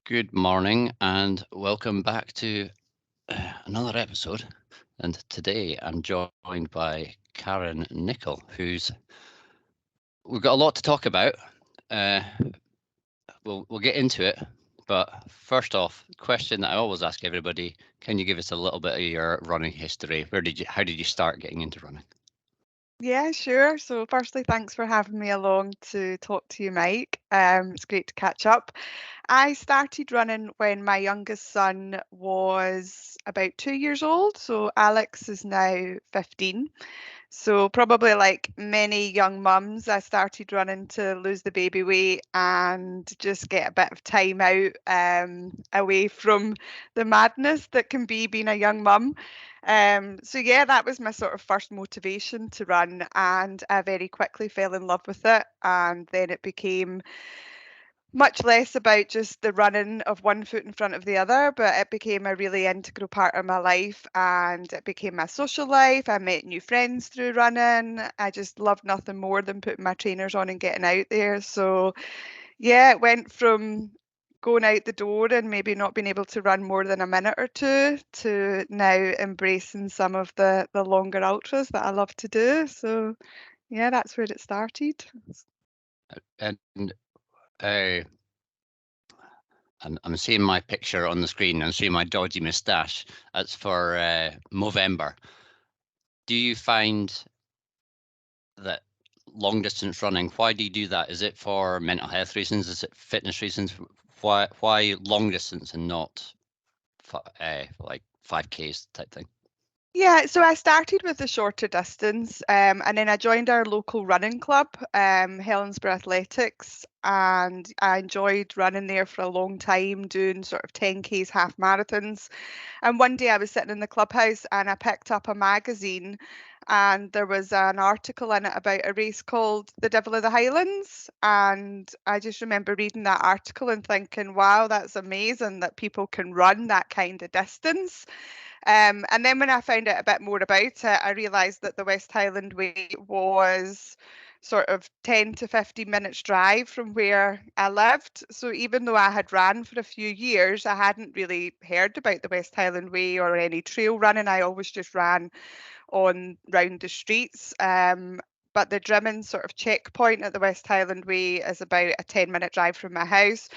Good morning and welcome back to another episode. And today I'm joined by Karen Nicol, who's we've got a lot to talk about. Uh, we'll get into it, but first off, question that I always ask everybody: can you give us a little bit of your running history? How did you start getting into running? Yeah, sure. So, firstly, thanks for having me along to talk to you, Mike. It's great to catch up. I started running when my youngest son was about 2 years old. So, Alex is now 15. So, probably like many young mums, I started running to lose the baby weight and just get a bit of time out away from the madness that can be being a young mum. So yeah, that was my sort of first motivation to run, and I very quickly fell in love with it. And then it became much less about just the running of one foot in front of the other, but it became a really integral part of my life and it became my social life. I met new friends through running. I just loved nothing more than putting my trainers on and getting out there. So, yeah, it went from going out the door and maybe not being able to run more than a minute or two to now embracing some of the longer ultras that I love to do. So, yeah, that's where it started. And uh, I'm seeing my picture on the screen. I'm seeing my dodgy moustache. That's for Movember. Do you find that long distance running, why do you do that? Is it for mental health reasons? Is it fitness reasons? Why long distance and not like 5Ks type thing? Yeah, so I started with the shorter distance, and then I joined our local running club, Helensburgh Athletics, and I enjoyed running there for a long time, doing sort of 10Ks, half marathons. And one day I was sitting in the clubhouse and I picked up a magazine, and there was an article in it about a race called the Devil of the Highlands. And I just remember reading that article and thinking, wow, that's amazing that people can run that kind of distance. And then when I found out a bit more about it, I realised that the West Highland Way was sort of 10 to 15 minutes drive from where I lived. So even though I had ran for a few years, I hadn't really heard about the West Highland Way or any trail running. I always just ran on round the streets. But the Drimmen sort of checkpoint at the West Highland Way is about a 10-minute drive from my house.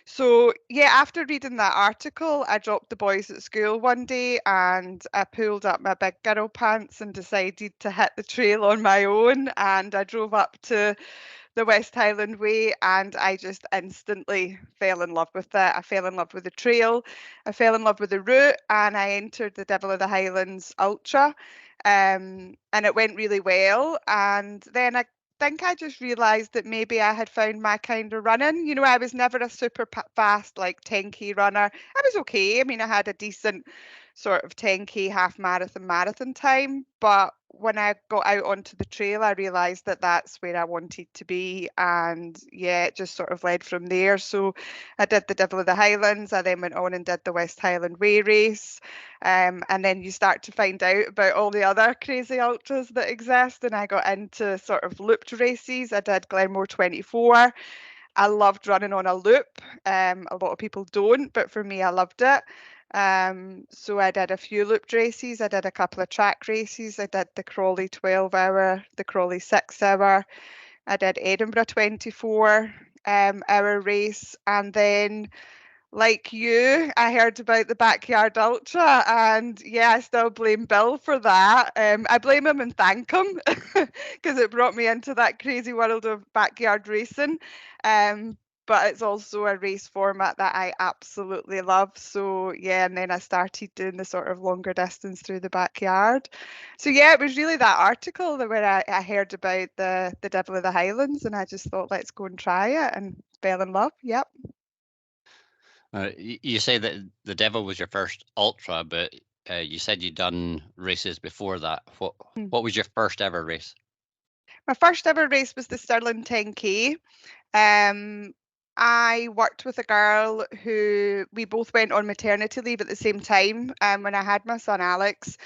So, yeah, after reading that article, I dropped the boys at school one day and I pulled up my big girl pants and decided to hit the trail on my own. And I drove up to the West Highland Way and I just instantly fell in love with it. I fell in love with the trail, I fell in love with the route, and I entered the Devil of the Highlands Ultra. And it went really well. And then I think I just realized that maybe I had found my kind of running. You know, I was never a super fast, like 10K runner. I was okay. I mean, I had a decent sort of 10K half marathon time. But when I got out onto the trail, I realized that that's where I wanted to be. And yeah, it just sort of led from there. So I did the Devil of the Highlands. I then went on and did the West Highland Way race. And then you start to find out about all the other crazy ultras that exist. And I got into sort of looped races. I did Glenmore 24. I loved running on a loop. A lot of people don't, but for me, I loved it. So I did a few looped races. I did a couple of track races. I did the Crawley 12 hour, the Crawley 6 hour. I did Edinburgh 24 hour race. And then like you, I heard about the backyard ultra, and yeah, I still blame Bill for that. I blame him and thank him because it brought me into that crazy world of backyard racing. But it's also a race format that I absolutely love. So yeah, and then I started doing the sort of longer distance through the backyard. So yeah, it was really that article that where I heard about the Devil of the Highlands, and I just thought, let's go and try it, and fell in love. Yep. You say that the Devil was your first ultra, but you said you'd done races before that. What was your first ever race? My first ever race was the Stirling 10K. Um, I worked with a girl who we both went on maternity leave at the same time when I had my son Alex.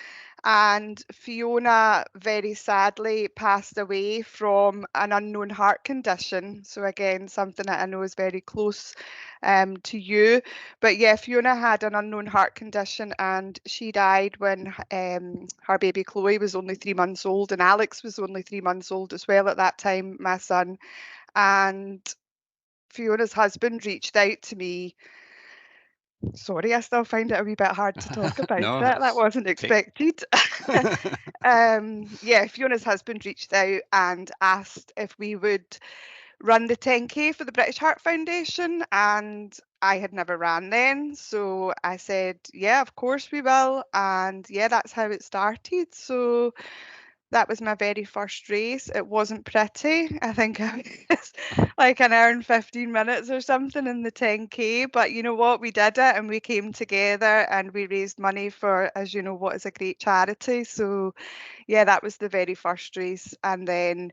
and Fiona very sadly passed away from an unknown heart condition. So again, something that I know is very close to you. But yeah, Fiona had an unknown heart condition and she died when her baby Chloe was only 3 months old, and Alex was only 3 months old as well at that time, my son. And Fiona's husband reached out to me. Sorry, I still find it a wee bit hard to talk about it. No, That wasn't take. expected. Yeah, Fiona's husband reached out and asked if we would run the 10K for the British Heart Foundation, and I had never ran then. So I said, yeah, of course we will. And yeah, that's how it started. So that was my very first race. It wasn't pretty. I think I was like an hour and 15 minutes or something in the 10K. But you know what? We did it and we came together and we raised money for, as you know, what is a great charity. So yeah, that was the very first race. And then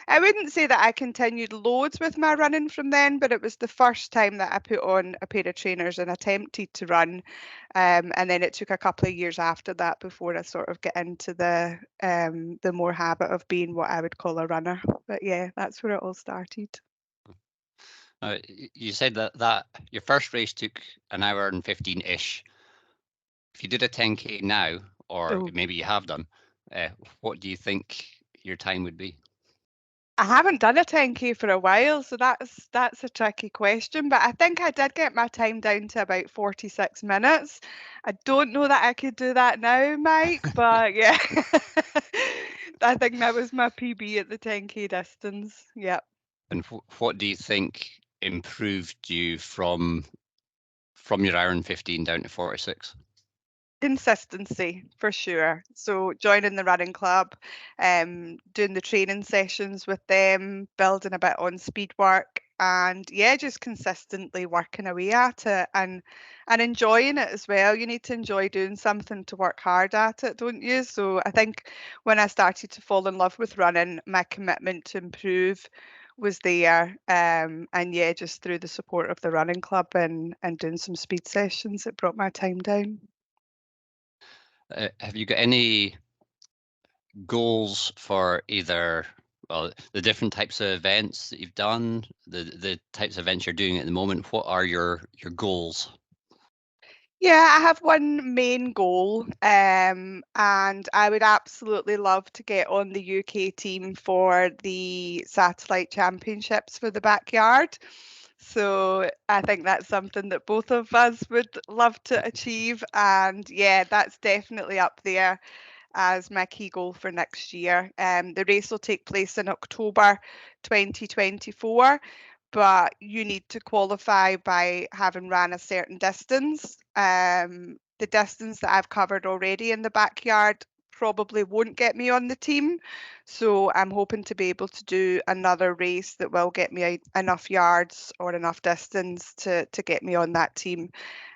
I wouldn't say that I continued loads with my running from then, but it was the first time that I put on a pair of trainers and attempted to run. And then it took a couple of years after that before I sort of get into the more habit of being what I would call a runner. But yeah, that's where it all started. You said that your first race took an hour and 15-ish. If you did a 10K now, or Oh, maybe you have done, what do you think your time would be? I haven't done a 10K for a while, so that's a tricky question. But I think I did get my time down to about 46 minutes. I don't know that I could do that now, Mike, but yeah. I think that was my PB at the 10K distance. Yeah. And what do you think improved you from your hour and 15 down to 46? Consistency for sure. So joining the running club, doing the training sessions with them, building a bit on speed work, and yeah, just consistently working away at it and enjoying it as well. You need to enjoy doing something to work hard at it, don't you? So I think when I started to fall in love with running, my commitment to improve was there. And yeah, just through the support of the running club and doing some speed sessions, it brought my time down. Have you got any goals for either, well, the different types of events that you've done, the types of events you're doing at the moment? What are your goals? Yeah, I have one main goal, and I would absolutely love to get on the UK team for the satellite championships for the backyard. So I think that's something that both of us would love to achieve. And yeah, that's definitely up there as my key goal for next year. The race will take place in October 2024, but you need to qualify by having ran a certain distance. The distance that I've covered already in the backyard probably won't get me on the team. So I'm hoping to be able to do another race that will get me enough yards or enough distance to get me on that team.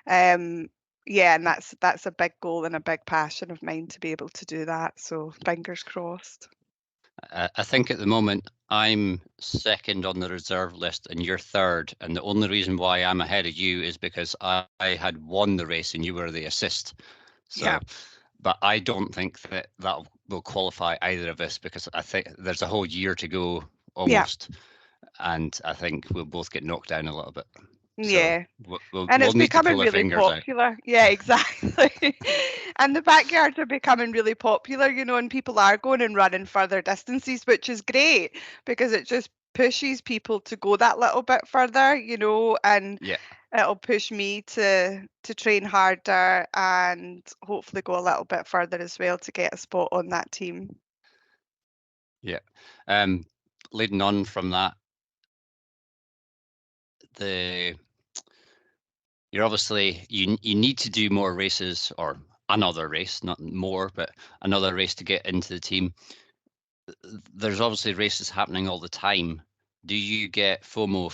Um, yeah, and that's a big goal and a big passion of mine to be able to do that. So fingers crossed. I think at the moment I'm second on the reserve list and you're third, and the only reason why I'm ahead of you is because I had won the race and you were the assist. Yeah, So, but I don't think that will qualify either of us, because I think there's a whole year to go yeah, almost, and I think we'll both get knocked down a little bit. So yeah. we'll And we'll it's need to becoming pull our really fingers out. popular. Yeah, exactly. And the backyards are becoming really popular, and people are going and running further distances, which is great because it just pushes people to go that little bit further, and Yeah, it'll push me to train harder and hopefully go a little bit further as well to get a spot on that team. yeah. Um, Leading on from that, the you're obviously you need to do more races, or another race, not more, but another race to get into the team. There's obviously races happening all the time. Do you get FOMO,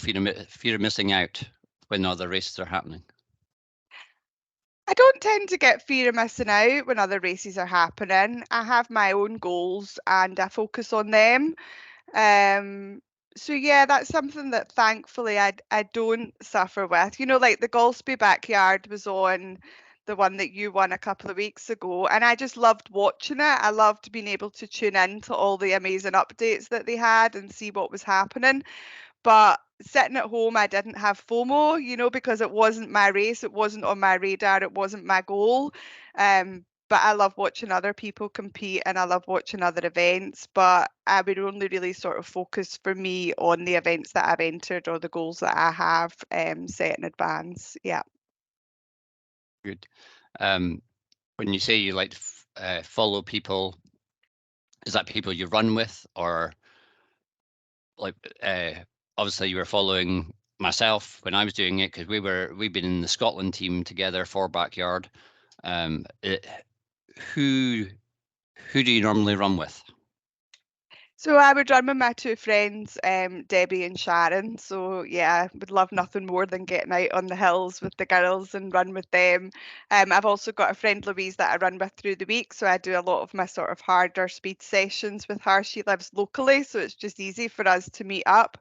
fear of missing out, when other races are happening? I don't tend to get fear of missing out when other races are happening. I have my own goals and I focus on them. Um, so yeah, that's something that thankfully I don't suffer with. Like the Golspie backyard was on the one that you won a couple of weeks ago. And I just loved watching it. I loved being able to tune in to all the amazing updates that they had and see what was happening. But sitting at home, I didn't have FOMO, because it wasn't my race, it wasn't on my radar, it wasn't my goal. But I love watching other people compete and I love watching other events. But I would only really sort of focus for me on the events that I've entered or the goals that I have set in advance. Yeah. Good. When you say you like to follow people, is that people you run with, or like obviously you were following myself when I was doing it because we've been in the Scotland team together for backyard. Who do you normally run with? So I would run with my two friends, Debbie and Sharon. So yeah, would love nothing more than getting out on the hills with the girls and run with them. I've also got a friend Louise that I run with through the week, so I do a lot of my sort of harder speed sessions with her. She lives locally, so it's just easy for us to meet up.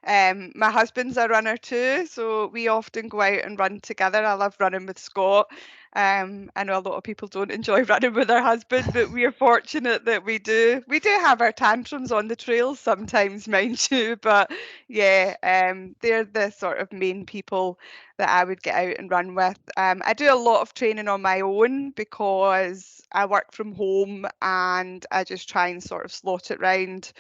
My husband's a runner too, so we often go out and run together. I love running with Scott. I know a lot of people don't enjoy running with their husband, but we are fortunate that we do. We do have our tantrums on the trails sometimes, mind you, but yeah, they're the sort of main people that I would get out and run with. I do a lot of training on my own because I work from home and I just try and sort of slot it round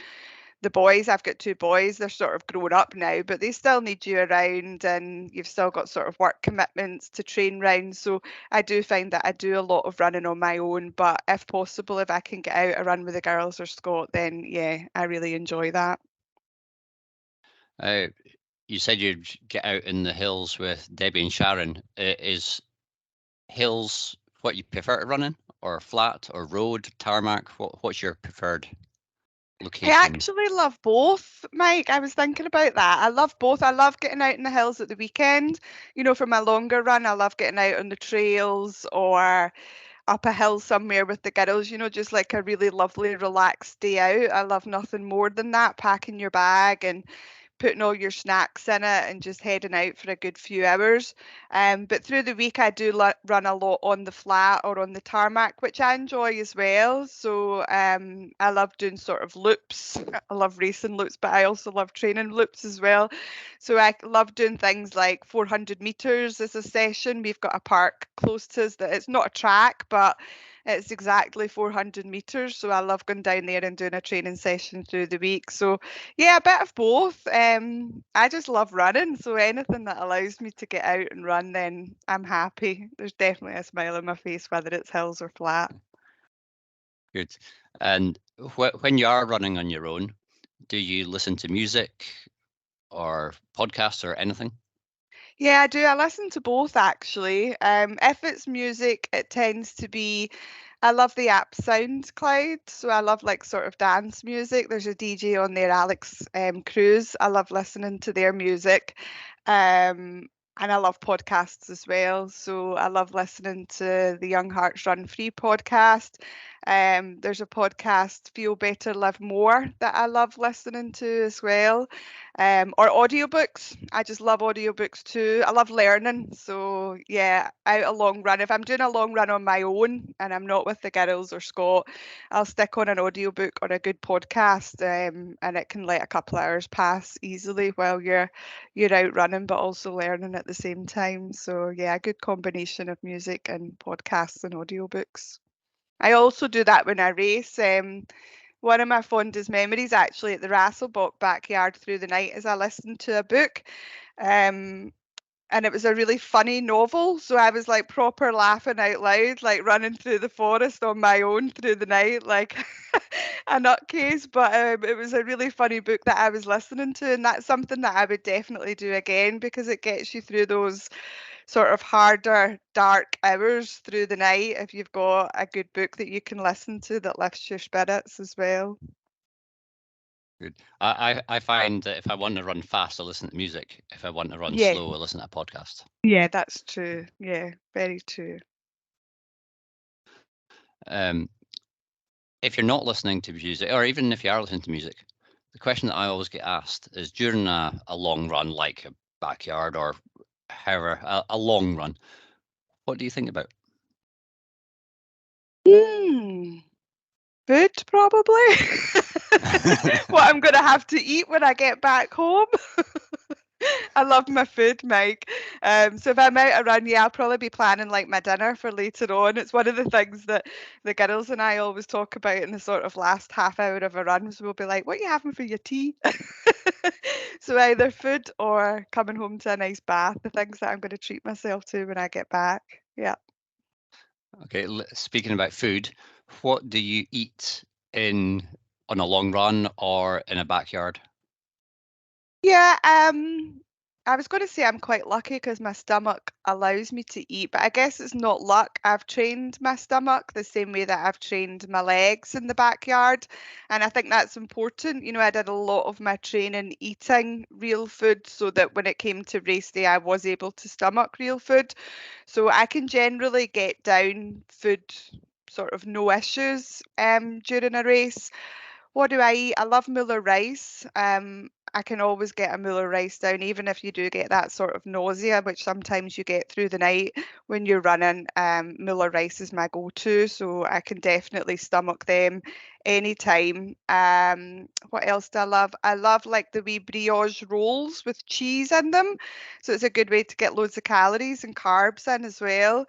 the boys. I've got two boys, they're sort of grown up now, but they still need you around and you've still got sort of work commitments to train round. So I do find that I do a lot of running on my own, but if possible, if I can get out a run with the girls or Scott, then yeah, I really enjoy that. You said you'd get out in the hills with Debbie and Sharon. Is hills what you prefer to run in, or flat, or road, tarmac? What's your preferred I location? actually love both, Mike. I was thinking about that. I love both. I love getting out in the hills at the weekend. For my longer run, I love getting out on the trails or up a hill somewhere with the girls, just like a really lovely, relaxed day out. I love nothing more than that, packing your bag and putting all your snacks in it and just heading out for a good few hours. But through the week, I do run a lot on the flat or on the tarmac, which I enjoy as well. So I love doing sort of loops. I love racing loops, but I also love training loops as well. So I love doing things like 400 meters as a session. We've got a park close to us that it's not a track, but it's exactly 400 meters. So I love going down there and doing a training session through the week. So yeah, a bit of both. I just love running, so anything that allows me to get out and run, then I'm happy. There's definitely a smile on my face, whether it's hills or flat. Good. And when you are running on your own, do you listen to music or podcasts or anything? Yeah, I do. I listen to both actually. If it's music, it tends to be. I love the app SoundCloud, so I love like sort of dance music. There's a DJ on there, Alex Cruz. I love listening to their music. And I love podcasts as well. So I love listening to the Young Hearts Run Free podcast. There's a podcast, Feel Better, Live More, that I love listening to as well. Or audiobooks. I just love audiobooks too. I love learning. So yeah, out a long run. If I'm doing a long run on my own and I'm not with the girls or Scott, I'll stick on an audiobook or a good podcast, and it can let a couple of hours pass easily while you're out running, but also learning at the same time. So yeah, a good combination of music and podcasts and audiobooks. I also do that when I race. One of my fondest memories actually at the Rasselbach backyard through the night is I listened to a book. Um, and it was a really funny novel. So I was like proper laughing out loud, like running through the forest on my own through the night, like a nutcase. But it was a really funny book that I was listening to. And that's something that I would definitely do again because it gets you through those sort of harder, dark hours through the night if you've got a good book that you can listen to that lifts your spirits as well. Good. I find that if I want to run fast, I listen to music. If I want to run Yeah, slow, I listen to a podcast. yeah, that's true. Yeah, very true. Um, if you're not listening to music, or even if you are listening to music, the question that I always get asked is during a long run, like a backyard or however, a long run, what do you think about? Food, probably. What I'm going to have to eat when I get back home. I love my food, Mike. So if I'm out a run, yeah, I'll probably be planning like my dinner for later on. It's one of the things that the girls and I always talk about in the sort of last half hour of a run. So we'll be like, what are you having for your tea? So either food or coming home to a nice bath, the things that I'm going to treat myself to when I get back. Yeah. Okay, speaking about food, what do you eat on a long run or in a backyard? Yeah, I was going to say I'm quite lucky because my stomach allows me to eat, but I guess it's not luck. I've trained my stomach the same way that I've trained my legs in the backyard, and I think that's important. You know, I did a lot of my training eating real food so that when it came to race day, I was able to stomach real food. So I can generally get down food sort of no issues during a race. What do I eat? I love Muller rice. I can always get a Muller rice down, even if you do get that sort of nausea, which sometimes you get through the night when you're running. Muller rice is my go-to, so I can definitely stomach them anytime. What else do I love? I love like the wee brioche rolls with cheese in them, so it's a good way to get loads of calories and carbs in as well.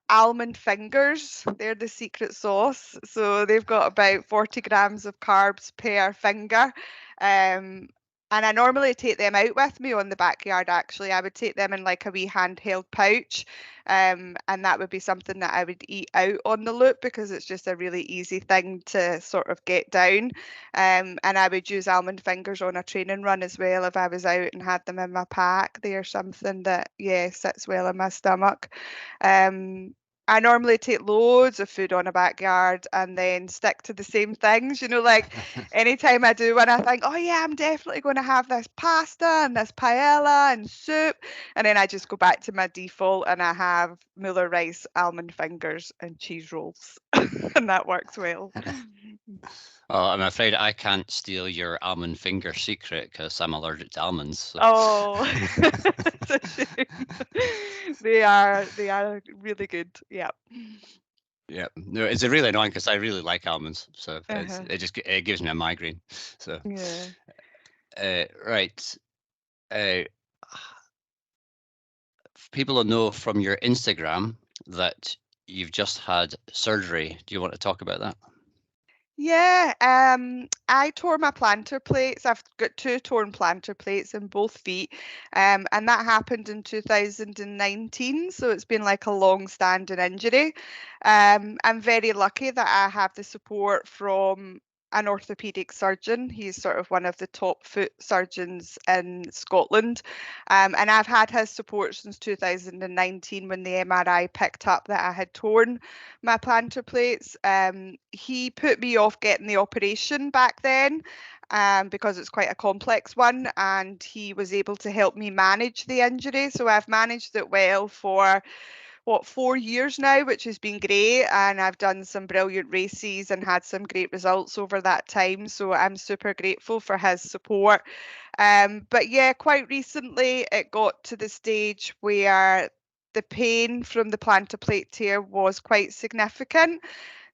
Almond fingers, they're the secret sauce. So they've got about 40 grams of carbs per finger. Um, and I normally take them out with me on the backyard, actually. I would take them in like a wee handheld pouch. And that would be something that I would eat out on the loop because it's just a really easy thing to sort of get down. And I would use almond fingers on a training run as well if I was out and had them in my pack. They are something that, yeah, sits well in my stomach. Um, I normally take loads of food on a backyard and then stick to the same things. You know, like anytime I do one, I think, oh yeah, I'm definitely going to have this pasta and this paella and soup. And then I just go back to my default and I have Muller rice, almond fingers, and cheese rolls. And that works well. Oh, I'm afraid I can't steal your almond finger secret because I'm allergic to almonds. So. Oh, it's a shame. They are really good. Yeah. Yeah, no, it's really annoying because I really like almonds, so Uh-huh. it gives me a migraine. So, Yeah. right, uh, people will know from your Instagram that you've just had surgery. Do you want to talk about that? Yeah, I tore my plantar plates. I've got two torn plantar plates in both feet, and that happened in 2019. So it's been like a long-standing injury. I'm very lucky that I have the support from an orthopedic surgeon. He's sort of one of the top foot surgeons in Scotland, and I've had his support since 2019 when the MRI picked up that I had torn my plantar plates. He put me off getting the operation back then because it's quite a complex one, and he was able to help me manage the injury. So I've managed it well for what 4 years now, which has been great. And I've done some brilliant races and had some great results over that time. So I'm super grateful for his support. But yeah, quite recently it got to the stage where the pain from the plantar plate tear was quite significant.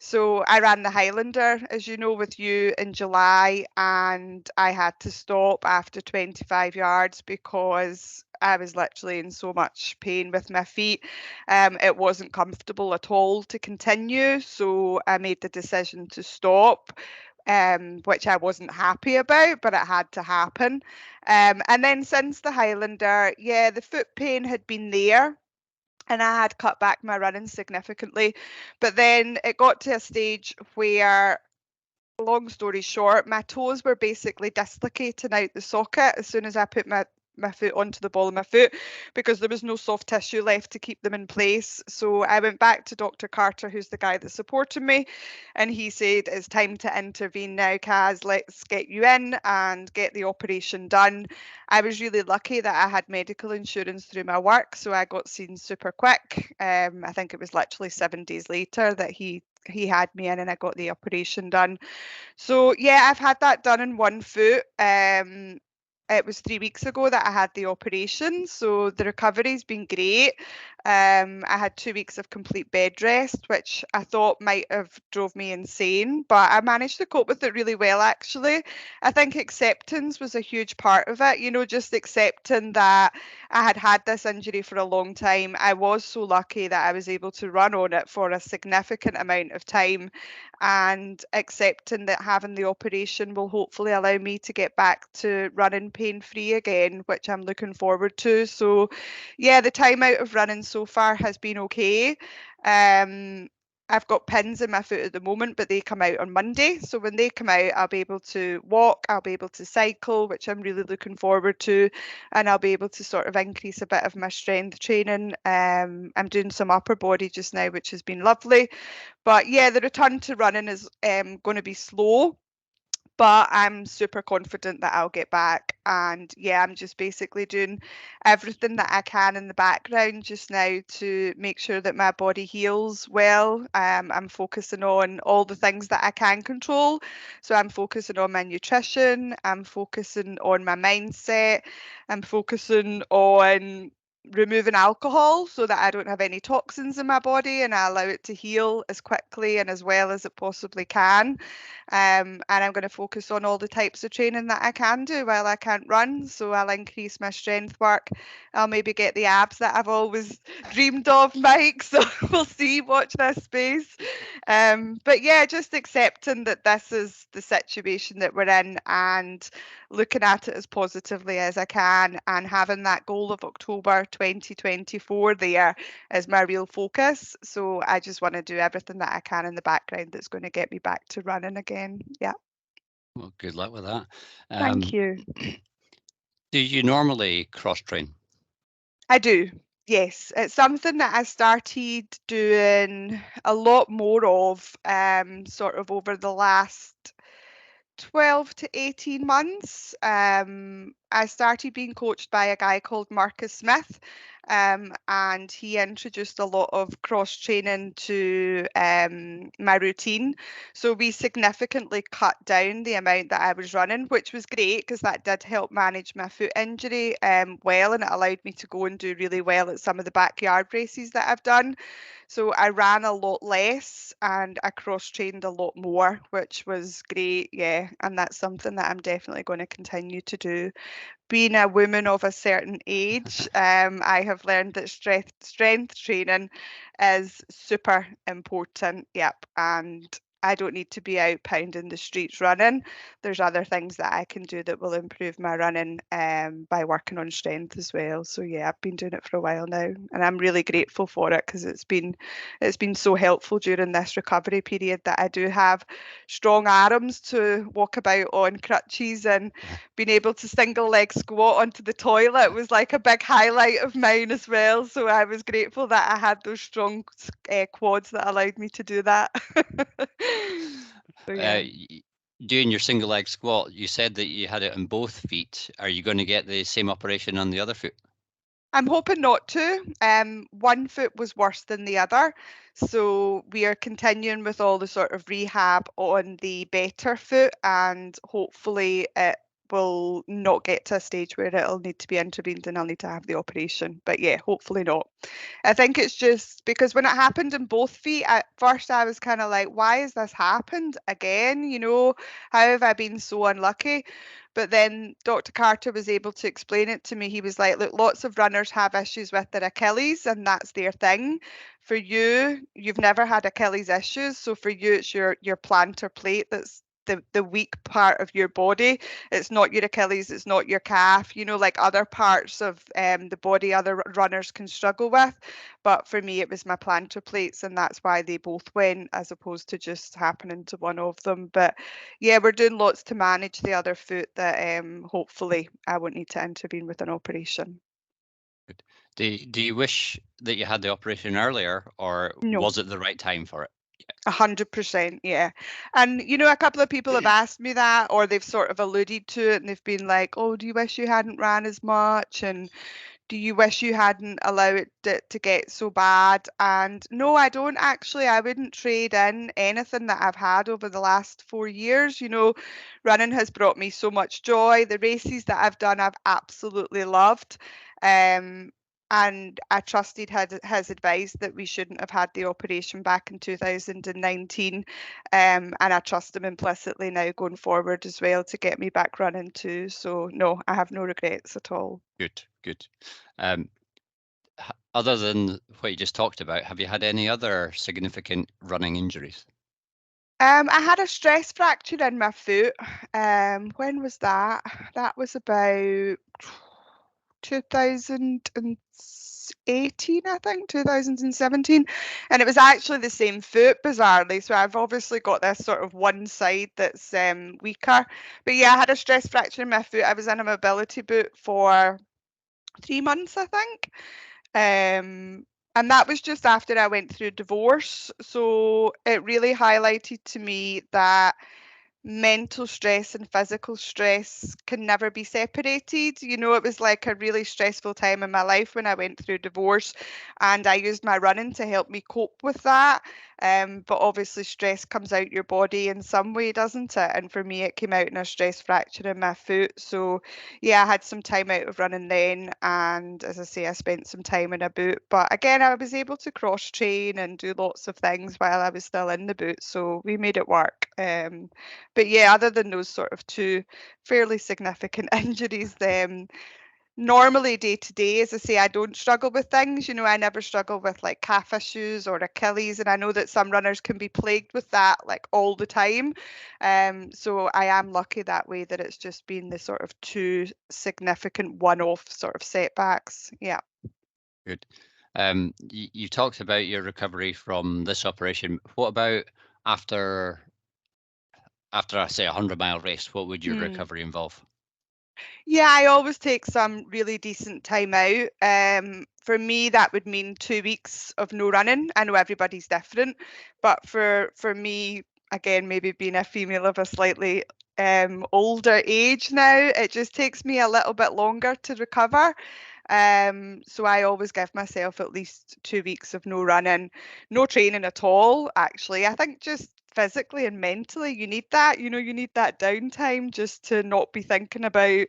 So I ran the Highlander, as you know, with you in July, and I had to stop after 25 yards because I was literally in so much pain with my feet. It wasn't comfortable at all to continue, so I made the decision to stop. Which I wasn't happy about, but it had to happen. And then since the Highlander, yeah, the foot pain had been there and I had cut back my running significantly. But then it got to a stage where, long story short, my toes were basically dislocating out the socket as soon as I put my foot onto the ball of my foot because there was no soft tissue left to keep them in place. So I went back to Dr. Carter, who's the guy that supported me, and he said, it's time to intervene now, Kaz. Let's get you in and get the operation done. I was really lucky that I had medical insurance through my work, so I got seen super quick. I think it was literally 7 days later that he had me in and I got the operation done. So yeah, I've had that done in one foot. it was 3 weeks ago that I had the operation, so the recovery's been great. I had 2 weeks of complete bed rest, which I thought might have drove me insane, but I managed to cope with it really well, actually. I think acceptance was a huge part of it, just accepting that I had had this injury for a long time. I was so lucky that I was able to run on it for a significant amount of time, and accepting that having the operation will hopefully allow me to get back to running pain free again, which I'm looking forward to. So, yeah, the time out of running so far has been okay. Um, I've got pins in my foot at the moment, but they come out on Monday. So when they come out, I'll be able to walk, I'll be able to cycle, which I'm really looking forward to, and I'll be able to sort of increase a bit of my strength training. I'm doing some upper body just now, which has been lovely. But yeah, the return to running is going to be slow, but I'm super confident that I'll get back. And yeah, I'm just basically doing everything that I can in the background just now to make sure that my body heals well. I'm focusing on all the things that I can control. So I'm focusing on my nutrition, I'm focusing on my mindset, I'm focusing on removing alcohol so that I don't have any toxins in my body and I allow it to heal as quickly and as well as it possibly can. And I'm going to focus on all the types of training that I can do while I can't run. So I'll increase my strength work. I'll maybe get the abs that I've always dreamed of, Mike. So we'll see. Watch this space. But yeah, just accepting that this is the situation that we're in and looking at it as positively as I can, and having that goal of October 2024 there is my real focus. So I just want to do everything that I can in the background that's going to get me back to running again. Yeah. Well, good luck with that. Thank you. Do you normally cross train? I do. Yes, it's something that I started doing a lot more of sort of over the last 12 to 18 months. I started being coached by a guy called Marcus Smith, and he introduced a lot of cross training to my routine. So we significantly cut down the amount that I was running, which was great because that did help manage my foot injury well, and it allowed me to go and do really well at some of the backyard races that I've done. So I ran a lot less and I cross trained a lot more, which was great. Yeah. And that's something that I'm definitely going to continue to do. Being a woman of a certain age, I have learned that strength training is super important. Yep. And I don't need to be out pounding the streets running. There's other things that I can do that will improve my running by working on strength as well. So yeah, I've been doing it for a while now, and I'm really grateful for it because it's been so helpful during this recovery period that I do have strong arms to walk about on crutches, and being able to single leg squat onto the toilet was like a big highlight of mine as well. So I was grateful that I had those strong quads that allowed me to do that. So yeah. Doing your single leg squat, you said that you had it on both feet. Are you going to get the same operation on the other foot? I'm hoping not to. One foot was worse than the other. So we are continuing with all the sort of rehab on the better foot, and hopefully it will not get to a stage where it'll need to be intervened and I'll need to have the operation. But yeah, hopefully not. I think it's just because when it happened in both feet, at first I was kind of like, why has this happened again? How have I been so unlucky? But then Dr. Carter was able to explain it to me. He was like, look, lots of runners have issues with their Achilles, and that's their thing. For you, you've never had Achilles issues. So for you, it's your plantar plate that's the weak part of your body. It's not your Achilles, it's not your calf, like other parts of the body other runners can struggle with. But for me, it was my plantar plates, and that's why they both went as opposed to just happening to one of them. But yeah, we're doing lots to manage the other foot that hopefully I won't need to intervene with an operation. Good. Do you wish that you had the operation earlier, or No. was it the right time for it? 100%, yeah. And a couple of people have asked me that, or they've sort of alluded to it, and they've been like, "Oh, do you wish you hadn't ran as much?" And do you wish you hadn't allowed it to get so bad? And no, I don't actually. I wouldn't trade in anything that I've had over the last 4 years. Running has brought me so much joy. The races that I've done, I've absolutely loved. Um, and I trusted his advice that we shouldn't have had the operation back in 2019. And I trust him implicitly now going forward as well to get me back running too. So no, I have no regrets at all. Good, good. Other than what you just talked about, have you had any other significant running injuries? I had a stress fracture in my foot. When was that? That was about 2018, I think, 2017. And it was actually the same foot, bizarrely. So I've obviously got this sort of one side that's weaker. But yeah, I had a stress fracture in my foot. I was in a mobility boot for 3 months, I think. Um, and that was just after I went through divorce. So it really highlighted to me that mental stress and physical stress can never be separated. It was like a really stressful time in my life when I went through divorce, and I used my running to help me cope with that. But obviously, stress comes out your body in some way, doesn't it? And for me, it came out in a stress fracture in my foot. So, yeah, I had some time out of running then, and as I say, I spent some time in a boot. But again, I was able to cross train and do lots of things while I was still in the boot, so we made it work. But yeah, other than those sort of two fairly significant injuries, normally day to day, as I say, I don't struggle with things. I never struggle with like calf issues or Achilles, and I know that some runners can be plagued with that like all the time. So I am lucky that way that it's just been the sort of two significant one-off sort of setbacks. Yeah. Good. You talked about your recovery from this operation. What about after I say 100-mile race? What would your Hmm. recovery involve? Yeah, I always take some really decent time out. For me, that would mean 2 weeks of no running. I know everybody's different, but for me, again, maybe being a female of a slightly older age now, it just takes me a little bit longer to recover. So I always give myself at least 2 weeks of no running, no training at all, actually. I think just physically and mentally, you need that. You need that downtime just to not be thinking about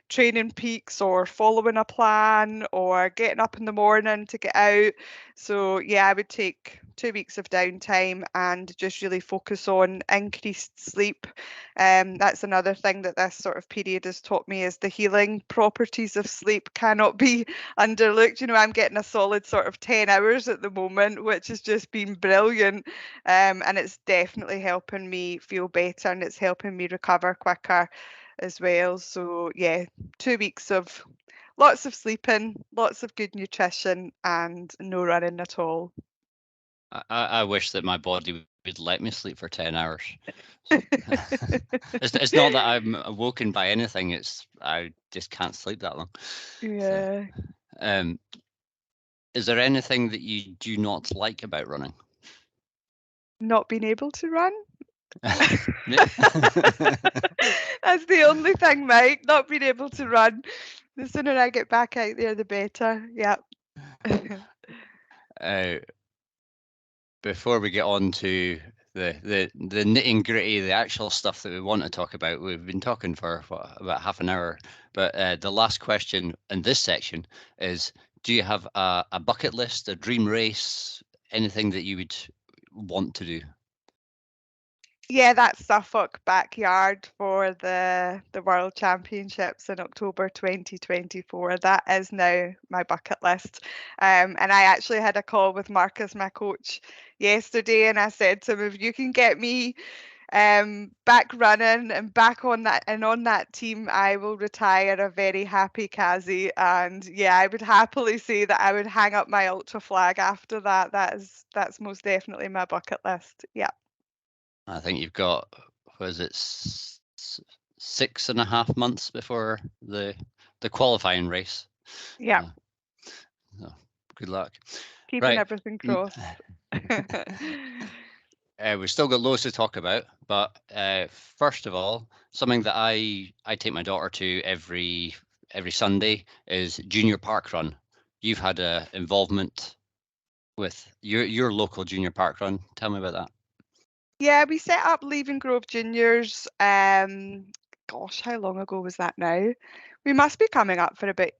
training peaks or following a plan or getting up in the morning to get out. So yeah, I would take 2 weeks of downtime and just really focus on increased sleep. That's another thing that this sort of period has taught me is the healing properties of sleep cannot be underlooked. I'm getting a solid sort of 10 hours at the moment, which has just been brilliant. And it's definitely helping me feel better and it's helping me recover quicker as well. So yeah, 2 weeks of lots of sleeping, lots of good nutrition, and no running at all. I wish that my body would let me sleep for 10 hours. It's not that I'm awoken by anything. I just can't sleep that long. So, Yeah, is there anything that you do not like about running? not being able to run. Yeah. That's the only thing, Mike, not being able to run. The sooner I get back out there, the better. Yeah. Uh, before we get on to the nitty gritty, the actual stuff that we want to talk about, we've been talking for about half an hour. But the last question in this section is: do you have a bucket list, a dream race, anything that you would want to do? Yeah, that's Suffolk backyard for the World Championships in October 2024. That is now my bucket list. And I actually had a call with Marcus, my coach, yesterday, and I said to him, if you can get me back running and back on that team, I will retire a very happy Kazi. And yeah, I would happily say that I would hang up my ultra flag after that. That's most definitely my bucket list. Yeah. I think you've got, what is it, 6.5 months before the qualifying race. Yeah. So good luck. Keeping Right. everything crossed. We've still got loads to talk about, but first of all, something that I take my daughter to every Sunday is Junior Parkrun. You've had a involvement with your local Junior Parkrun. Tell me about that. Yeah, we set up Leaving Grove Juniors. Gosh, how long ago was that now? We must be coming up for about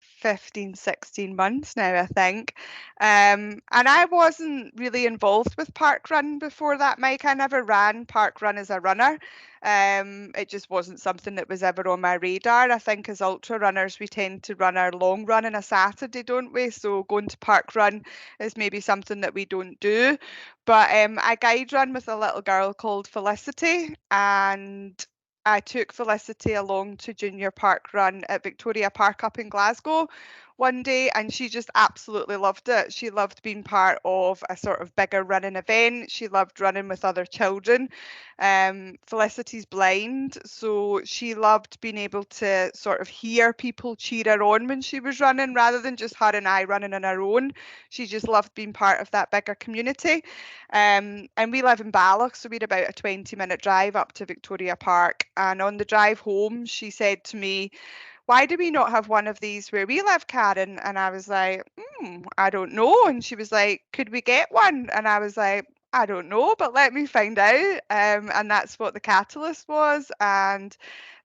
15, 16 months now, I think. And I wasn't really involved with parkrun before that, Mike. I never ran parkrun as a runner. It just wasn't something that was ever on my radar. I think as ultra runners, we tend to run our long run on a Saturday, don't we? So going to parkrun is maybe something that we don't do. But I guide run with a little girl called Felicity, and I took Felicity along to Junior Park Run at Victoria Park up in Glasgow one day, and she just absolutely loved it. She loved being part of a sort of bigger running event. She loved running with other children. Felicity's blind, so she loved being able to sort of hear people cheer her on when she was running rather than just her and I running on our own. She just loved being part of that bigger community. And we live in Balloch, so we're about a 20-minute drive up to Victoria Park. And on the drive home, she said to me, "Why do we not have one of these where we live, Karen?" And I was like, I don't know. And she was like, "Could we get one?" And I was like, "I don't know, but let me find out." And that's what the catalyst was. And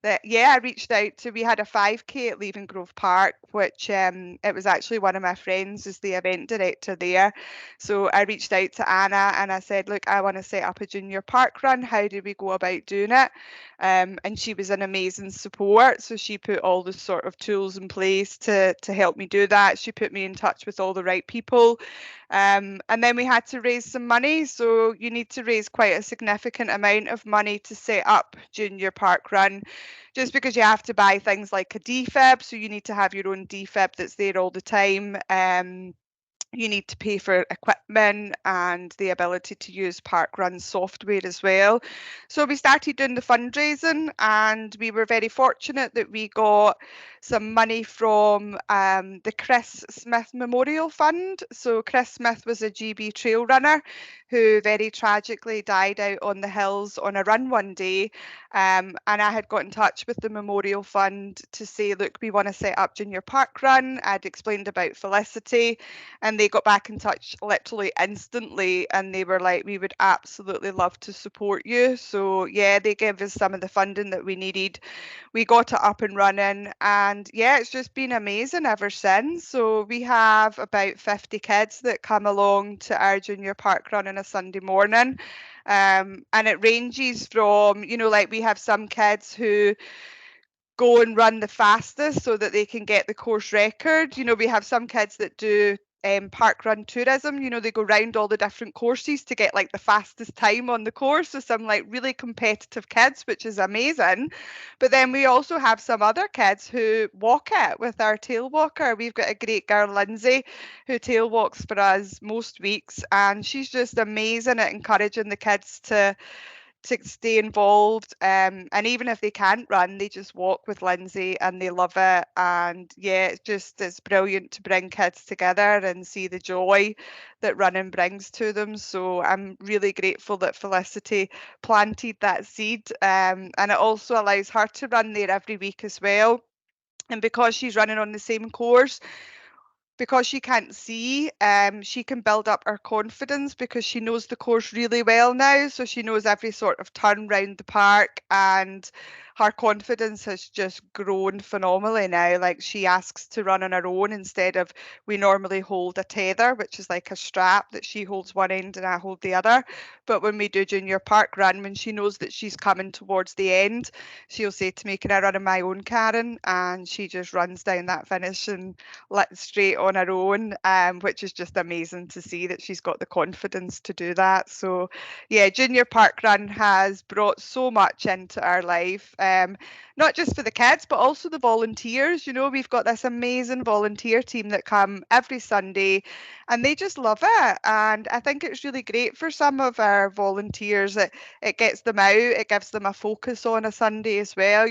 that, yeah, I reached out to, we had a 5K at Leaving Grove Park, which it was actually one of my friends is the event director there. So I reached out to Anna and I said, "Look, I want to set up a junior park run. How do we go about doing it?" And she was an amazing support. So she put all the sort of tools in place to help me do that. She put me in touch with all the right people. And then we had to raise some money. So you need to raise quite a significant amount of money to set up Junior Park Run, just because you have to buy things like a defib. So you need to have your own defib that's there all the time. You need to pay for equipment and the ability to use parkrun software as well. So we started doing the fundraising, and we were very fortunate that we got some money from the Chris Smith Memorial Fund. So Chris Smith was a GB trail runner who very tragically died out on the hills on a run one day. And I had got in touch with the Memorial Fund to say, "Look, we want to set up Junior Park Run." I'd explained about Felicity, and they got back in touch literally instantly, and they were like, "We would absolutely love to support you." So yeah, they gave us some of the funding that we needed. We got it up and running, and yeah, it's just been amazing ever since. So we have about 50 kids that come along to our junior park run on a Sunday morning. And it ranges from, like we have some kids who go and run the fastest so that they can get the course record. We have some kids that do park run tourism. They go round all the different courses to get like the fastest time on the course. So some like really competitive kids, which is amazing. But then we also have some other kids who walk it with our tail walker. We've got a great girl, Lindsay, who tail walks for us most weeks, and she's just amazing at encouraging the kids to stay involved. And even if they can't run, they just walk with Lindsay and they love it. And yeah, it's brilliant to bring kids together and see the joy that running brings to them. So I'm really grateful that Felicity planted that seed. And it also allows her to run there every week as well. And because she's running on the same course, because she can't see, she can build up her confidence because she knows the course really well now. So she knows every sort of turn round the park, and her confidence has just grown phenomenally now. Like she asks to run on her own instead of, we normally hold a tether, which is like a strap that she holds one end and I hold the other. But when we do junior park run, when she knows that she's coming towards the end, she'll say to me, "Can I run on my own, Karen?" And she just runs down that finish and straight on her own, which is just amazing to see that she's got the confidence to do that. So yeah, Junior Park Run has brought so much into our life, not just for the kids, but also the volunteers. We've got this amazing volunteer team that come every Sunday, and they just love it. And I think it's really great for some of our volunteers. It gets them out, it gives them a focus on a Sunday as well.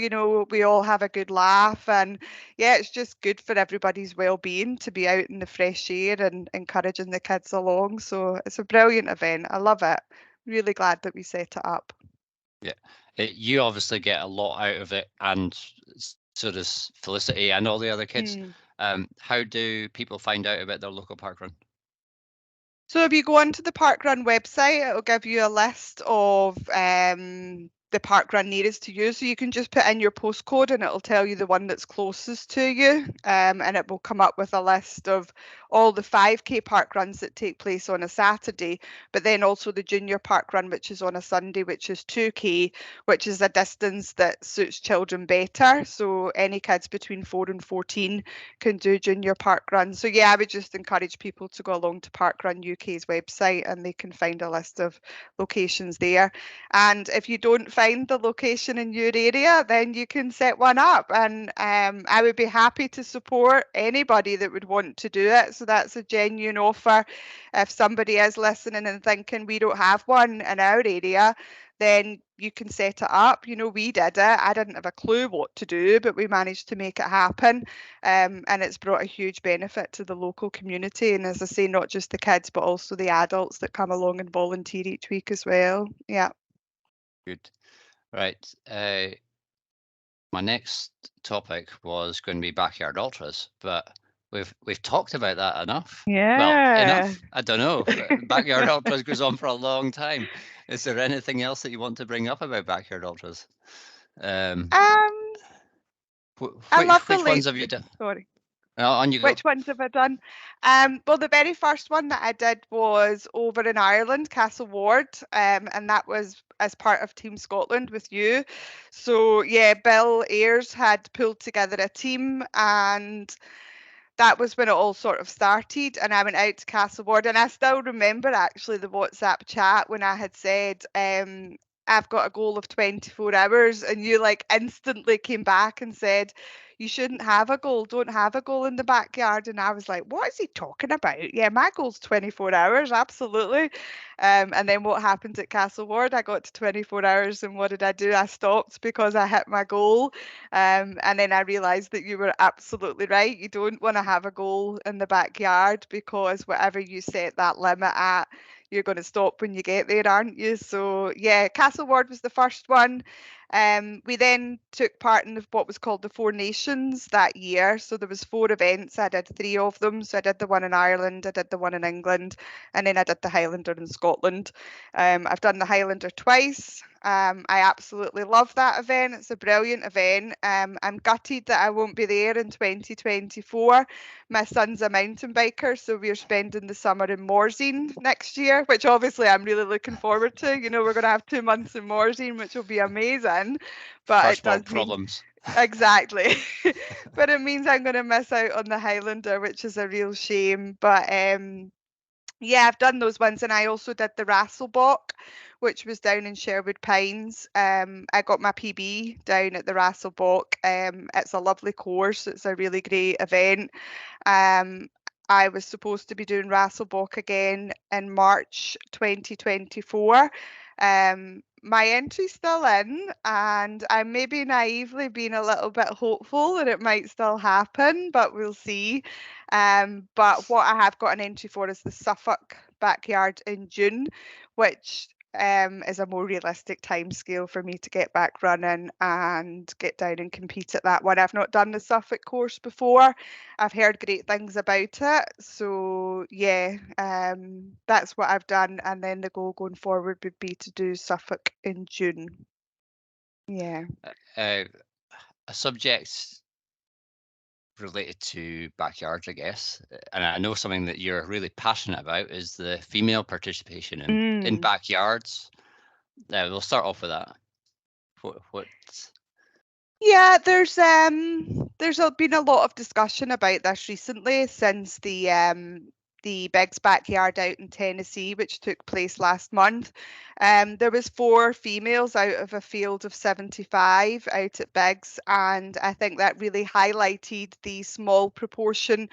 We all have a good laugh, and yeah, it's just good for everybody's well-being to be out in the fresh air and encouraging the kids along. So it's a brilliant event. I love it. Really glad that we set it up. Yeah, you obviously get a lot out of it, and So does Felicity and all the other kids. Mm. How do people find out about their local parkrun? So if you go onto the parkrun website, it'll give you a list of the parkrun nearest to you. So you can just put in your postcode and it'll tell you the one that's closest to you. And it will come up with a list of all the 5K parkruns that take place on a Saturday, but then also the junior parkrun, which is on a Sunday, which is 2K, which is a distance that suits children better. So any kids between 4 and 14 can do junior parkrun. So yeah, I would just encourage people to go along to Parkrun UK's website and they can find a list of locations there. And if you don't find the location in your area, then you can set one up. And I would be happy to support anybody that would want to do it. So that's a genuine offer. If somebody is listening and thinking we don't have one in our area, then you can set it up. You know, we did it. I didn't have a clue what to do, but we managed to make it happen. And it's brought a huge benefit to the local community. And as I say, not just the kids, but also the adults that come along and volunteer each week as well. Yeah. Good. Right. My next topic was going to be backyard ultras, but we've talked about that enough. Well, Yeah. enough. I don't know. Backyard ultras goes on for a long time. Is there anything else that you want to bring up about backyard ultras? Um, I love the Which ones late. have you done? Sorry. On you go. Which ones have I done? Well, the very first one that I did was over in Ireland, Castle Ward, and that was as part of Team Scotland with you. So yeah, Bill Ayres had pulled together a team, and that was when it all sort of started. And I went out to Castle Ward, and I still remember actually the WhatsApp chat when I had said, I've got a goal of 24 hours, and you like instantly came back and said, you shouldn't have a goal, don't have a goal in the backyard. And I was like, what is he talking about? Yeah, my goal's 24 hours, absolutely. And then what happened at Castle Ward? I got to 24 hours, and what did I do? I stopped because I hit my goal. And then I realised that you were absolutely right. You don't want to have a goal in the backyard, because whatever you set that limit at, you're going to stop when you get there, aren't you? So yeah, Castle Ward was the first one. We then took part in what was called the Four Nations that year. So there was 4 events. I did 3 of them. So I did the one in Ireland, I did the one in England, and then I did the Highlander in Scotland. I've done the Highlander twice. I absolutely love that event. It's a brilliant event. I'm gutted that I won't be there in 2024. My son's a mountain biker, so we're spending the summer in Morzine next year, which obviously I'm really looking forward to. You know, we're going to have 2 months in Morzine, which will be amazing. But it First does world mean problems. exactly. But it means I'm going to miss out on the Highlander, which is a real shame. But yeah, I've done those ones, and I also did the Rasselbach, which was down in Sherwood Pines. I got my PB down at the Rasselbach. It's a lovely course. It's a really great event. Um, I was supposed to be doing Rasselbach again in March 2024. My entry's still in, and I'm maybe naively being a little bit hopeful that it might still happen, but we'll see. But what I have got an entry for is the Suffolk backyard in June, which is a more realistic timescale for me to get back running and get down and compete at that one. I've not done the Suffolk course before. I've heard great things about it. So yeah, that's what I've done. And then the goal going forward would be to do Suffolk in June. Yeah. A subject related to backyards, I guess, and I know something that you're really passionate about is the female participation in Mm. backyards. We'll start off with that. What? Yeah, there's been a lot of discussion about this recently since the Biggs backyard out in Tennessee, which took place last month. There was 4 females out of a field of 75 out at Biggs, and I think that really highlighted the small proportion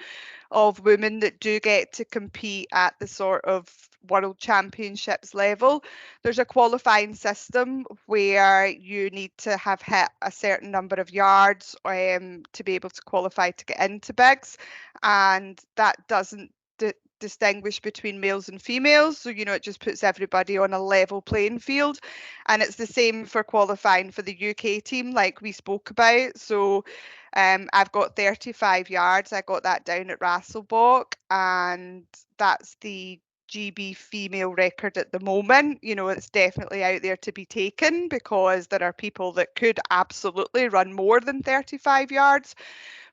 of women that do get to compete at the sort of world championships level. There's a qualifying system where you need to have hit a certain number of yards to be able to qualify to get into bigs, and that doesn't distinguish between males and females. So, you know, it just puts everybody on a level playing field. And it's the same for qualifying for the UK team, like we spoke about. So I've got 35 yards. I got that down at Rasselbach, and that's the GB female record at the moment. You know, it's definitely out there to be taken because there are people that could absolutely run more than 35 yards.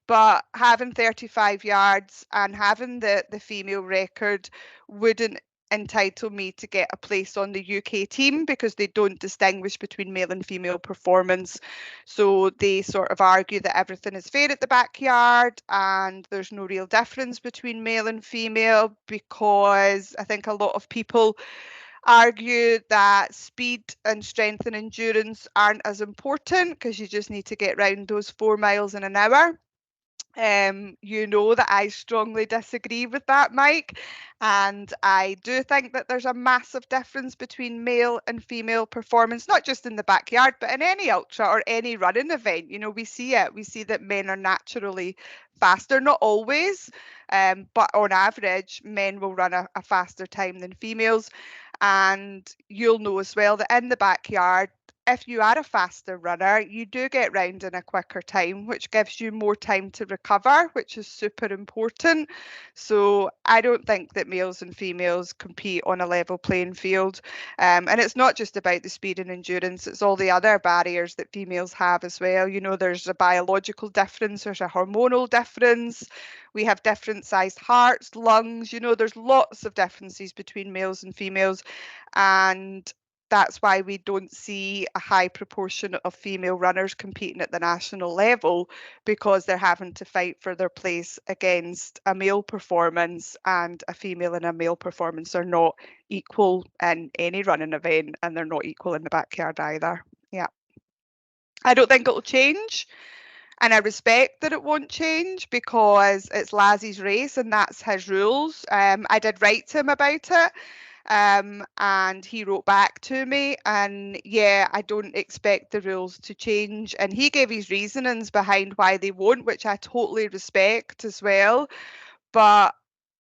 But having 35 yards and having the female record wouldn't entitle me to get a place on the UK team because they don't distinguish between male and female performance. So they sort of argue that everything is fair at the backyard and there's no real difference between male and female, because I think a lot of people argue that speed and strength and endurance aren't as important because you just need to get round those 4 miles in an hour. You know that I strongly disagree with that, Mike. And I do think that there's a massive difference between male and female performance, not just in the backyard, but in any ultra or any running event. You know, we see it. We see that men are naturally faster, not always, but on average, men will run a faster time than females. And you'll know as well that in the backyard, if you are a faster runner, you do get round in a quicker time, which gives you more time to recover, which is super important. So I don't think that males and females compete on a level playing field. And it's not just about the speed and endurance, it's all the other barriers that females have as well. You know, there's a biological difference, there's a hormonal difference. We have different sized hearts, lungs, you know, there's lots of differences between males and females. And that's why we don't see a high proportion of female runners competing at the national level, because they're having to fight for their place against a male performance, and a female and a male performance are not equal in any running event, and they're not equal in the backyard either. Yeah. I don't think it'll change. And I respect that it won't change because it's Lassie's race and that's his rules. I did write to him about it. And he wrote back to me, and yeah, I don't expect the rules to change. And he gave his reasonings behind why they won't, which I totally respect as well. But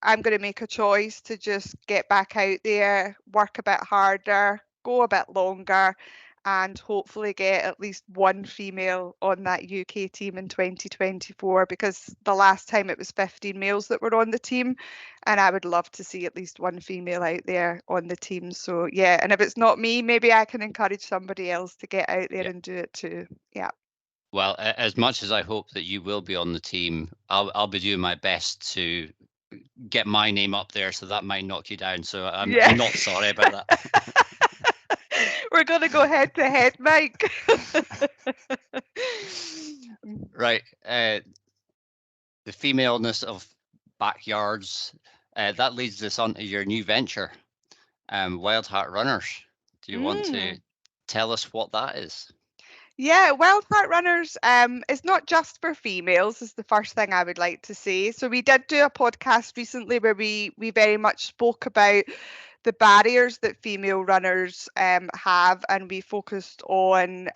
I'm going to make a choice to just get back out there, work a bit harder, go a bit longer, and hopefully get at least one female on that UK team in 2024, because the last time it was 15 males that were on the team, and I would love to see at least one female out there on the team. So yeah, and if it's not me, maybe I can encourage somebody else to get out there and do it too. Yeah. Well, as much as I hope that you will be on the team, I'll be doing my best to get my name up there, so that might knock you down. So I'm not sorry about that. We're going to go head to head, Mike. Right. The femaleness of backyards, that leads us on to your new venture, Wild Heart Runners. Do you want to tell us what that is? Yeah, Wild Heart Runners is not just for females, is the first thing I would like to say. So we did do a podcast recently where we very much spoke about the barriers that female runners have, and we focused on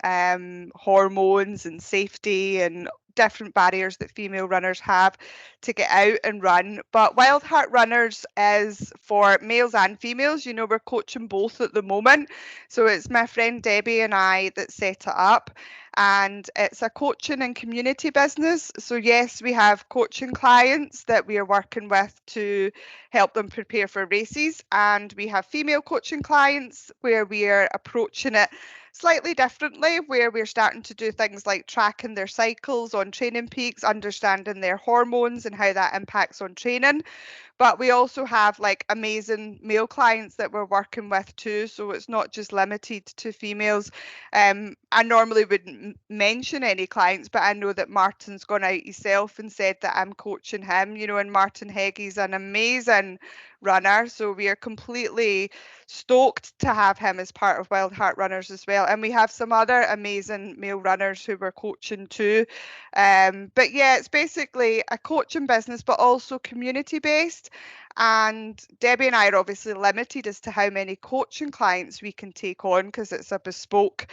hormones and safety and different barriers that female runners have to get out and run. But Wild Heart Runners is for males and females. You know, we're coaching both at the moment. So it's my friend Debbie and I that set it up. And it's a coaching and community business. So yes, we have coaching clients that we are working with to help them prepare for races. And we have female coaching clients where we are approaching it slightly differently, where we're starting to do things like tracking their cycles on training peaks, understanding their hormones and how that impacts on training. But we also have like amazing male clients that we're working with too, so it's not just limited to females. I normally wouldn't mention any clients, but I know that Martin's gone out himself and said that I'm coaching him, you know, and Martin Heggie's an amazing runner, so we are completely stoked to have him as part of Wild Heart Runners as well. And we have some other amazing male runners who we're coaching too. But yeah, it's basically a coaching business, but also community based. And Debbie and I are obviously limited as to how many coaching clients we can take on because it's a bespoke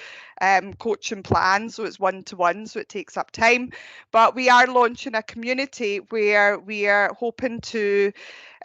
coaching plan. So it's one-to-one, so it takes up time. But we are launching a community where we are hoping to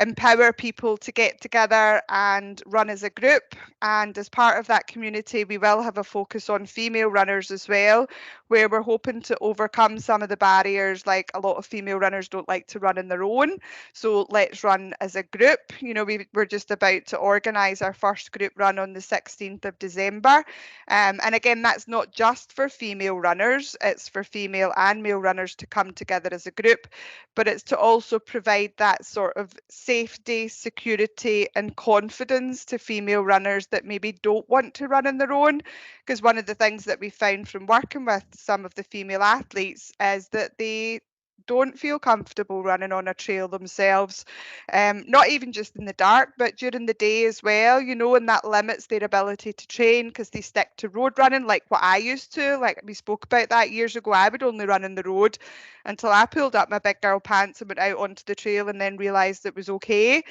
empower people to get together and run as a group. And as part of that community, we will have a focus on female runners as well, where we're hoping to overcome some of the barriers. Like a lot of female runners don't like to run on their own. So let's run as a group. You know, we're just about to organise our first group run on the 16th of December. And again, that's not just for female runners, it's for female and male runners to come together as a group, but it's to also provide that sort of safety, security, and confidence to female runners that maybe don't want to run on their own. Because one of the things that we found from working with some of the female athletes is that they don't feel comfortable running on a trail themselves, not even just in the dark, but during the day as well, you know, and that limits their ability to train because they stick to road running like what I used to. Like we spoke about that years ago, I would only run in the road until I pulled up my big girl pants and went out onto the trail and then realised it was okay.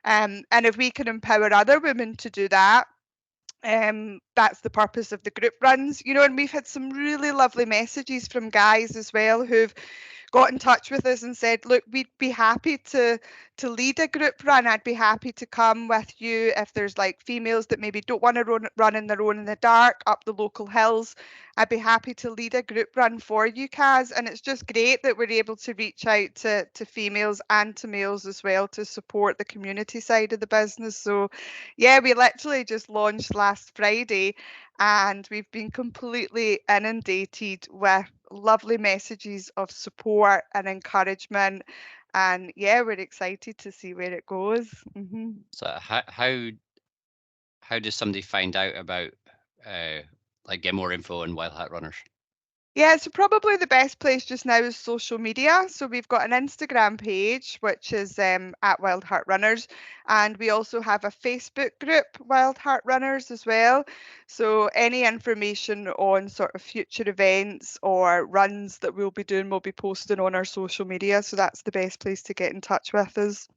And if we can empower other women to do that, that's the purpose of the group runs, you know. And we've had some really lovely messages from guys as well who've got in touch with us and said, look, we'd be happy to lead a group run. I'd be happy to come with you if there's like females that maybe don't want to run in their own in the dark up the local hills. I'd be happy to lead a group run for you, Kaz. And it's just great that we're able to reach out to females and to males as well to support the community side of the business. So yeah, we literally just launched last Friday and we've been completely inundated with lovely messages of support and encouragement. And yeah, we're excited to see where it goes. So how does somebody find out about like get more info on Wild Hat Runners? Yeah, so probably the best place just now is social media. So we've got an Instagram page, which is at Wild Heart Runners, and we also have a Facebook group, Wild Heart Runners, as well. So any information on sort of future events or runs that we'll be doing, we'll be posting on our social media. So that's the best place to get in touch with us.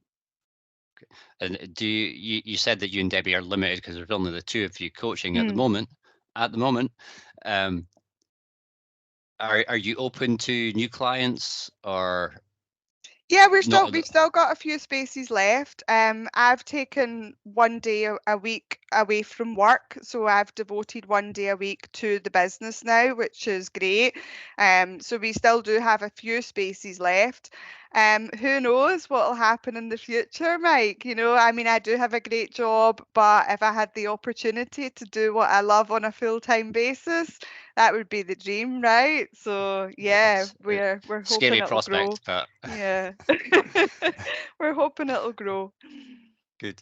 And do you said that you and Debbie are limited because there's only the two of you coaching at the moment. At the moment, are you open to new clients or? Yeah, we've still got a few spaces left. I've taken one day a week away from work, so I've devoted one day a week to the business now, which is great. So we still do have a few spaces left. Who knows what will happen in the future, Mike? You know, I mean, I do have a great job, but if I had the opportunity to do what I love on a full-time basis, that would be the dream, right? So yeah, Yes, we're hoping scary it'll grow. prospect, but Yeah. We're hoping it'll grow. good.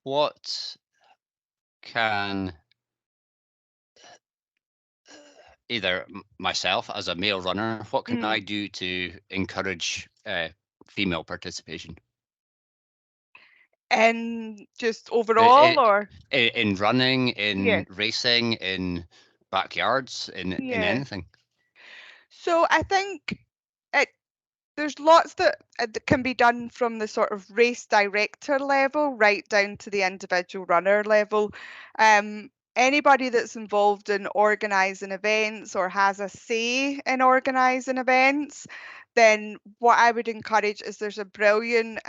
What can either myself as a male runner, what can I do to encourage female participation? And just In, overall, or in running, yeah, in racing, in backyards, in yeah. anything. So I think it there's lots that can be done from the sort of race director level right down to the individual runner level. Anybody that's involved in organising events or has a say in organising events, then what I would encourage is there's a brilliant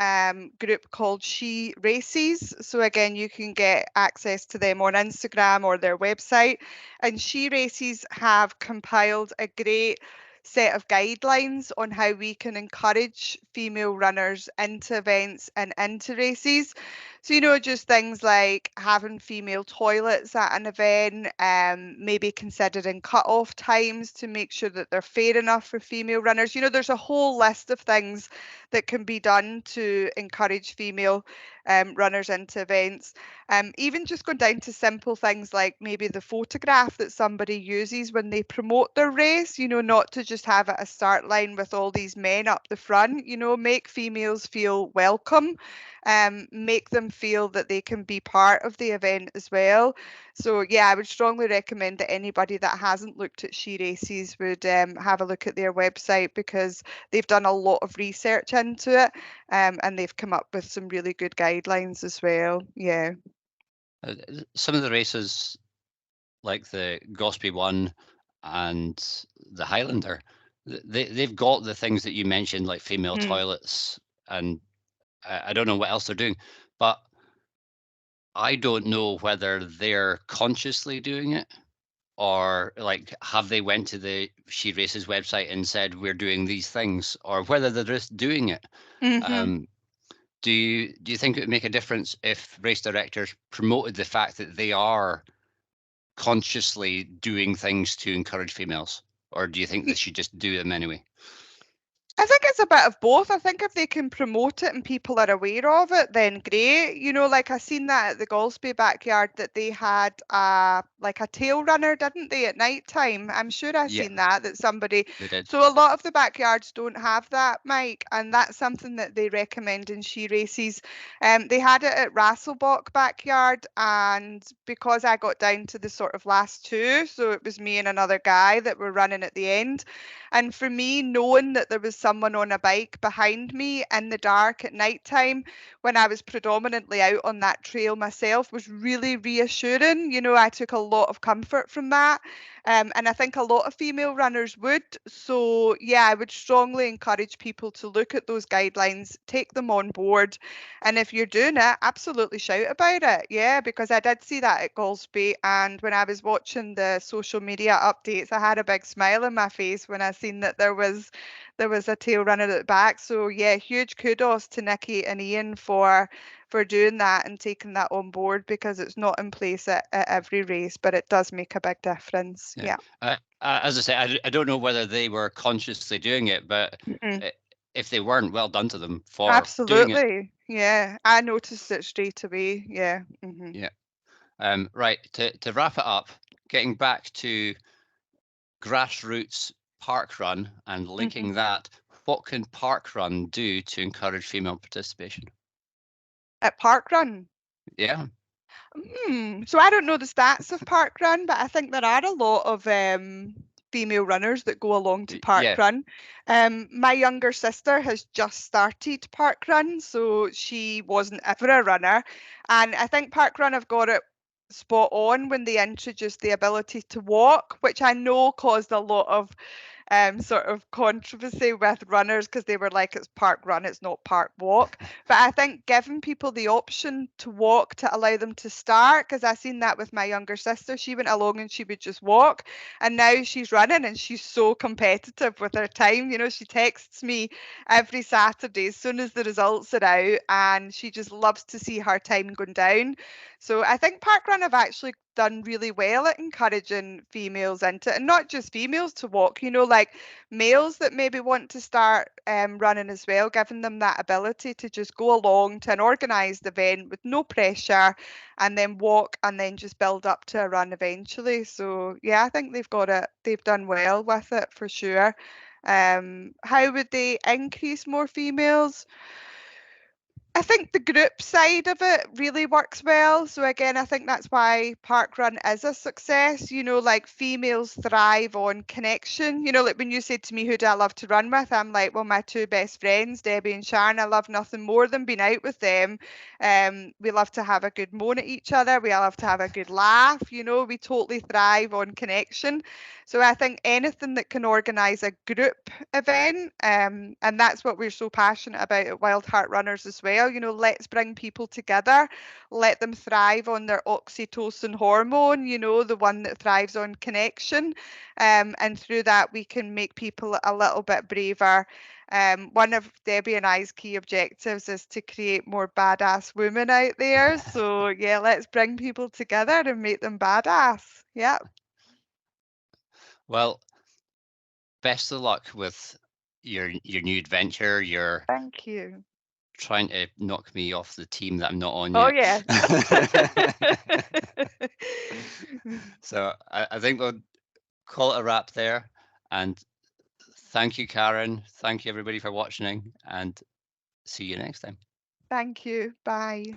group called She Races. So again, you can get access to them on Instagram or their website. And She Races have compiled a great set of guidelines on how we can encourage female runners into events and into races. So, you know, just things like having female toilets at an event, maybe considering cut-off times to make sure that they're fair enough for female runners. You know, there's a whole list of things that can be done to encourage female runners into events. Even just going down to simple things like maybe the photograph that somebody uses when they promote their race, you know, not to just have it a start line with all these men up the front, you know, make females feel welcome. make them feel that they can be part of the event as well. So yeah, I would strongly recommend that anybody that hasn't looked at She Races would have a look at their website, because they've done a lot of research into it, and they've come up with some really good guidelines as well. Yeah. Some of the races, like the Gospey one and the Highlander, they've got the things that you mentioned, like female Mm. toilets, and I don't know what else they're doing, but I don't know whether they're consciously doing it, or like have they went to the She Races website and said we're doing these things, or whether they're just doing it. Hmm. Um, do you think it would make a difference if race directors promoted the fact that they are consciously doing things to encourage females, or do you think they should just do them anyway? I think it's a bit of both. I think if they can promote it and people are aware of it, then great. You know, like I seen that at the Golspie backyard, that they had like a tail runner, didn't they, at night time? I'm sure I Yeah, seen that somebody. they did. So a lot of the backyards don't have that, Mike, and that's something that they recommend in She Races. They had it at Rasselbach backyard, and because I got down to the sort of last two, so it was me and another guy that were running at the end. And for me, knowing that there was someone on a bike behind me in the dark at night time when I was predominantly out on that trail myself was really reassuring. You know, I took a lot of comfort from that. And I think a lot of female runners would. So, yeah, I would strongly encourage people to look at those guidelines, take them on board. And if you're doing it, absolutely shout about it. Yeah, because I did see that at Golspie. And when I was watching the social media updates, I had a big smile on my face when I seen that there was a tail runner at the back. So yeah, huge kudos to Nikki and Ian for doing that and taking that on board, because it's not in place at every race, but it does make a big difference. Yeah. Yeah. As I say, I don't know whether they were consciously doing it, but Mm-mm. if they weren't, well done to them for doing it. Absolutely. Yeah. I noticed it straight away. Yeah. Hmm. Yeah. Right. To wrap it up, getting back to grassroots parkrun and Hmm. linking that, what can parkrun do to encourage female participation? At parkrun. Yeah. So I don't know the stats of parkrun, but I think there are a lot of female runners that go along to Yeah. parkrun. My younger sister has just started parkrun, so she wasn't ever a runner. And I think parkrun have got it spot on when they introduced the ability to walk, which I know caused a lot of sort of controversy with runners, because they were like, it's park run, it's not park walk. But I think giving people the option to walk to allow them to start, because I seen that with my younger sister, she went along and she would just walk, and now she's running and she's so competitive with her time. You know, she texts me every Saturday as soon as the results are out, and she just loves to see her time going down. So I think parkrun have actually done really well at encouraging females into, and not just females to walk, you know, like males that maybe want to start running as well, giving them that ability to just go along to an organised event with no pressure, and then walk and then just build up to a run eventually. So yeah, I think they've done well with it for sure. How would they increase more females? I think the group side of it really works well. So again, I think that's why parkrun is a success. You know, like females thrive on connection. You know, like when you said to me, who do I love to run with? I'm like, well, my two best friends, Debbie and Sharon. I love nothing more than being out with them. We love to have a good moan at each other. We love to have a good laugh. You know, we totally thrive on connection. So I think anything that can organise a group event, and that's what we're so passionate about at Wild Heart Runners as well. You know, let's bring people together, let them thrive on their oxytocin hormone, you know, the one that thrives on connection. And through that, we can make people a little bit braver. One of Debbie and I's key objectives is to create more badass women out there. So yeah, let's bring people together and make them badass. Yeah. Well, best of luck with your new adventure. You're Thank you. trying to knock me off the team that I'm not on Oh yet. yes. So I think we'll call it a wrap there. And thank you, Karen. Thank you, everybody, for watching, and see you next time. Thank you. Bye.